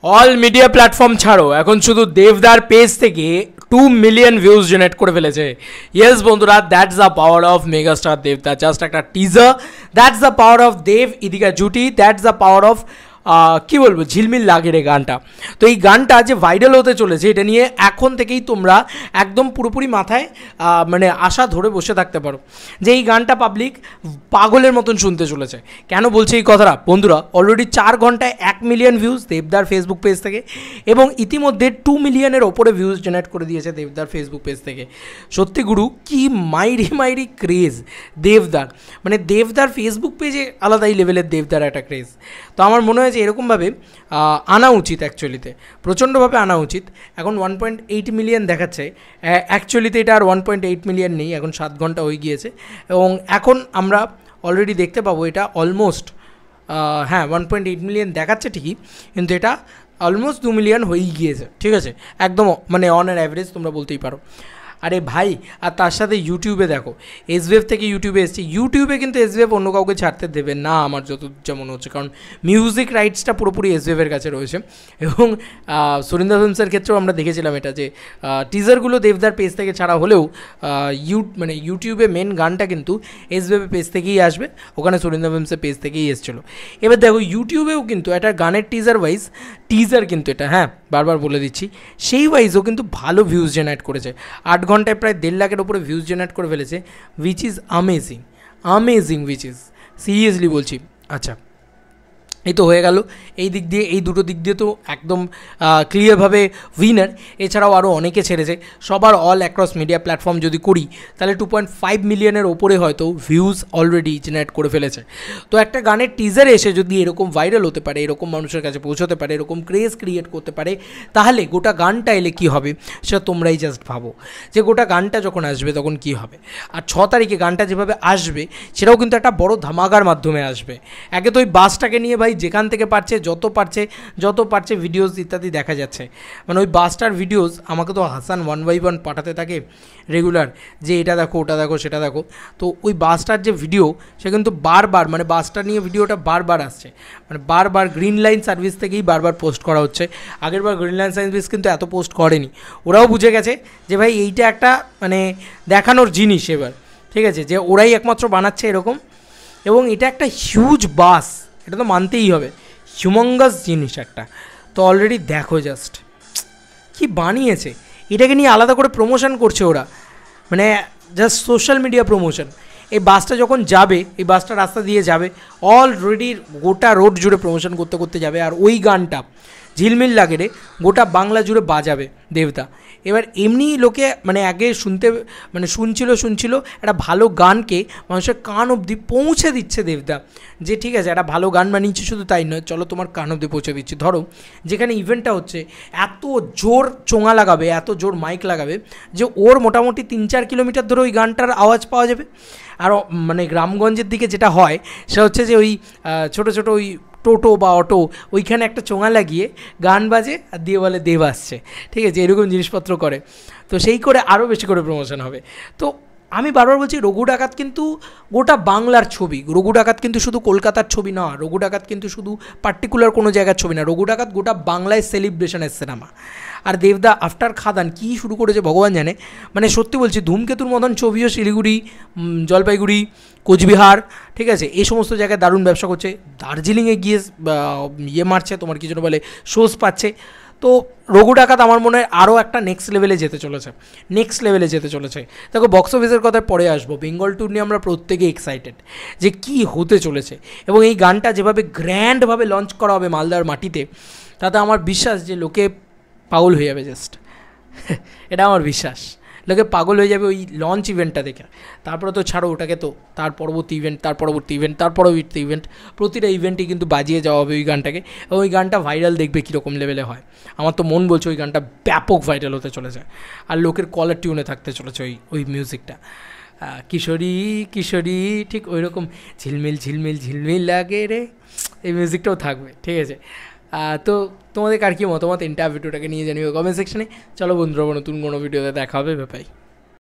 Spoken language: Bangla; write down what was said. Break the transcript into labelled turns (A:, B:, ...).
A: অল মিডিয়া প্ল্যাটফর্ম ছাড়ো, এখন শুধু দেবদার পেজ থেকে 2 মিলিয়ন ভিউজ জেনারেট করে ফেলেছে। ইয়েস বন্ধুরা, that's the power of megastar দেবদা। জাস্ট একটা teaser, that's the power of Dev Idhika জুটি, দ্যাটস দ্য পাওয়ার অফ কী বলবো, ঝিলমিল লাগে রে গানটা। তো এই গানটা যে ভাইরাল হতে চলেছে, এটা নিয়ে এখন থেকেই তোমরা একদম পুরোপুরি মাথায় মানে আশা ধরে বসে থাকতে পারো যে এই গানটা পাবলিক পাগলের মতন শুনতে চলেছে। কেন বলছে এই কথাটা বন্ধুরা? অলরেডি 4 ঘন্টায় 1 মিলিয়ন ভিউজ দেবদার ফেসবুক পেজ থেকে, এবং ইতিমধ্যে 2 মিলিয়নের ওপরে ভিউজ জেনারেট করে দিয়েছে দেবদার ফেসবুক পেজ থেকে। সত্যি গুরু, কি মাইরি ক্রেজ দেবদার, মানে দেবদার ফেসবুক পেজে আলাদাই লেভেলের দেবদার একটা ক্রেজ। তো আমার মনে হয় যে এরকমভাবে আনা উচিত, অ্যাকচুয়ালিতে প্রচণ্ডভাবে আনা উচিত। এখন 1.8 মিলিয়ন দেখাচ্ছে, অ্যাকচুয়ালিতে এটা আর 1.8 মিলিয়ন নেই, এখন 7 ঘন্টা হয়ে গিয়েছে, এবং এখন আমরা অলরেডি দেখতে পাবো এটা অলমোস্ট 1.8 মিলিয়ন দেখাচ্ছে ঠিকই, কিন্তু এটা অলমোস্ট 2 মিলিয়ন হয়েই গিয়েছে। ঠিক আছে, একদম মানে অন অ্যান অ্যাভারেজ তোমরা বলতেই পারো। আরে ভাই, আর তার সাথে ইউটিউবে দেখো, এসবিএফ থেকে ইউটিউবে এসছে। ইউটিউবে কিন্তু এসবিএফ অন্য কাউকে ছাড়তে দেবে না আমার যত যেমন হচ্ছে, কারণ মিউজিক রাইটসটা পুরোপুরি এসবিএফের কাছে রয়েছে। এবং সুরিন্দর ফিল্মসের ক্ষেত্রেও আমরা দেখেছিলাম এটা, যে টিজারগুলো দেবদার পেজ থেকে ছাড়া হলেও মানে ইউটিউবে মেন গানটা কিন্তু এসবিএফের পেজ থেকেই আসবে, ওখানে সুরিন্দর ফিল্মসের পেজ থেকেই এসেছিলো। এবার দেখো ইউটিউবেও কিন্তু একটা গানের টিজার কিন্তু এটা, বারবার বলে দিচ্ছি, সেই ওয়াইজও কিন্তু ভালো ভিউজ জেনারেট করেছে। 8 ঘন্টায় প্রায় 1.5 লাখের ওপরে ভিউজ জেনারেট করে ফেলেছে, which is amazing, which is seriously বলছি। আচ্ছা, এই তো হয়ে গেল এই দিক দিয়ে, এই দুটো দিক দিয়ে তো একদম ক্লিয়ারভাবে উইনার। এছাড়াও আরও অনেকে ছেড়েছে, সবার অল অ্যাক্রস মিডিয়া প্ল্যাটফর্ম যদি করি তাহলে 2.5 মিলিয়নের ওপরে হয়তো ভিউজ অলরেডি জেনারেট করে ফেলেছে। তো একটা গানের টিজার এসে যদি এরকম ভাইরাল হতে পারে, এরকম মানুষের কাছে পৌঁছতে পারে, এরকম ক্রেজ ক্রিয়েট করতে পারে, তাহলে গোটা গানটা এলে কী হবে সেটা তোমরাই জাস্ট ভাবো, যে গোটা গানটা যখন আসবে তখন কী হবে। আর 6 তারিখে গানটা যেভাবে আসবে সেটাও কিন্তু একটা বড় ধামাকার মাধ্যমে আসবে। একে তো ওই বাসটাকে নিয়ে ভাই যেখান থেকে পারছে যত পারছে ভিডিওস ইত্যাদি দেখা যাচ্ছে, মানে ওই বাসটার ভিডিওস আমাকে তো হাসান 1 by 1 পাঠাতে থাকে রেগুলার, যে এটা দেখো, ওটা দেখো, সেটা দেখো। তো ওই বাসটার যে ভিডিও, সে কিন্তু বারবার, মানে বাসটা নিয়ে ভিডিওটা বারবার আসছে, মানে বারবার গ্রিন লাইন সার্ভিস থেকেই বারবার পোস্ট করা হচ্ছে। আগেরবার গ্রিন লাইন সার্ভিস কিন্তু এত পোস্ট করেনি, ওরাও বুঝে গেছে যে ভাই এইটা একটা মানে দেখানোর জিনিস এবার, ঠিক আছে, যে ওরাই একমাত্র বানাচ্ছে এরকম। এবং এটা একটা হিউজ বাস, এটা তো মানতেই হবে, হিউমাঙ্গাস জিনিস একটা। তো অলরেডি দেখো জাস্ট কি বানিয়েছে, এটাকে নিয়ে আলাদা করে প্রমোশন করছে ওরা, মানে জাস্ট সোশ্যাল মিডিয়া প্রমোশন। এই বাসটা যখন যাবে, এই বাসটা রাস্তা দিয়ে যাবে, অলরেডি গোটা রোড জুড়ে প্রমোশন করতে করতে যাবে, আর ওই গানটা ঝিলমিল লাগে রে গোটা বাংলা জুড়ে বাজাবে দেবদা। এবার এমনি লোকে মানে আগে শুনছিল একটা ভালো গানকে মানুষের কান অবধি পৌঁছে দিচ্ছে দেবদা, যে ঠিক আছে একটা ভালো গান বানিয়েছি, শুধু তাই নয়, চলো তোমার কান অবধি পৌঁছে দিচ্ছি। ধরো যেখানে ইভেন্টটা হচ্ছে, এত জোর চোঙা লাগাবে, এত জোর মাইক লাগাবে, যে ওর মোটামুটি 3-4 কিলোমিটার ধরে ওই গানটার আওয়াজ পাওয়া যাবে। আর মানে গ্রামগঞ্জের দিকে যেটা হয় সেটা হচ্ছে যে ওই ছোটো ওই টোটো বা অটো, ওইখানে একটা চোঙা লাগিয়ে গান বাজে আর দিয়ে বলে দেব আসছে, ঠিক আছে, এরকম জিনিসপত্র করে। তো সেই করে আরও বেশি করে প্রমোশন হবে। তো আমি বারবার বলছি, রঘু ডাকাত কিন্তু গোটা বাংলার ছবি, রঘু ডাকাত কিন্তু শুধু কলকাতার ছবি না, রঘু ডাকাত কিন্তু শুধু পার্টিকুলার কোনো জায়গার ছবি না, রঘু ডাকাত গোটা বাংলায় সেলিব্রেশনের সিনেমা। আর দেবদা আফটার খাদান কী শুরু করেছে ভগবান জানে, মানে সত্যি বলছি, ধূমকেতুর মতন ছবিও শিলিগুড়ি, জলপাইগুড়ি, কোচবিহার, ঠিক আছে, এই সমস্ত জায়গায় দারুণ ব্যবসা করছে। দার্জিলিংয়ে গিয়ে মারছে, তোমার কি যেন বলে, শোজ পাচ্ছে। তো রঘু ডাকাত আমার মনে হয় আরও একটা নেক্সট লেভেলে যেতে চলেছে। দেখো বক্স অফিসের কথায় পরে আসবো, বেঙ্গল ট্যুর নিয়ে আমরা প্রত্যেকে এক্সাইটেড যে কী হতে চলেছে, এবং এই গানটা যেভাবে গ্র্যান্ডভাবে লঞ্চ করা হবে মালদার মাটিতে, তাতে আমার বিশ্বাস যে লোকে পাগল হয়ে যাবে জাস্ট এটা আমার বিশ্বাস, লোকে পাগল হয়ে যাবে ওই লঞ্চ ইভেন্টটা দেখে। তারপরে তো ছাড়ো ওটাকে, তো তার পরবর্তী ইভেন্ট, প্রতিটা ইভেন্টই কিন্তু বাজিয়ে যাওয়া হবে ওই গানটাকে, এবং ওই গানটা ভাইরাল দেখবে কীরকম লেভেলে হয়। আমার তো মন বলছে ওই গানটা ব্যাপক ভাইরাল হতে চলেছে, আর লোকের কলার টিউনে থাকতে চলেছে ওই মিউজিকটা। কিশোরী ঠিক ওই রকম ঝিলমিল লাগে রে, এই মিউজিকটাও থাকবে, ঠিক আছে। তো তোমাদের কার কী মতামত ভিডিওটাকে নিয়ে জানিও কমেন্ট সেকশনে। চলো বন্ধুরা, নতুন কোনো ভিডিওতে দেখা হবে, বাই।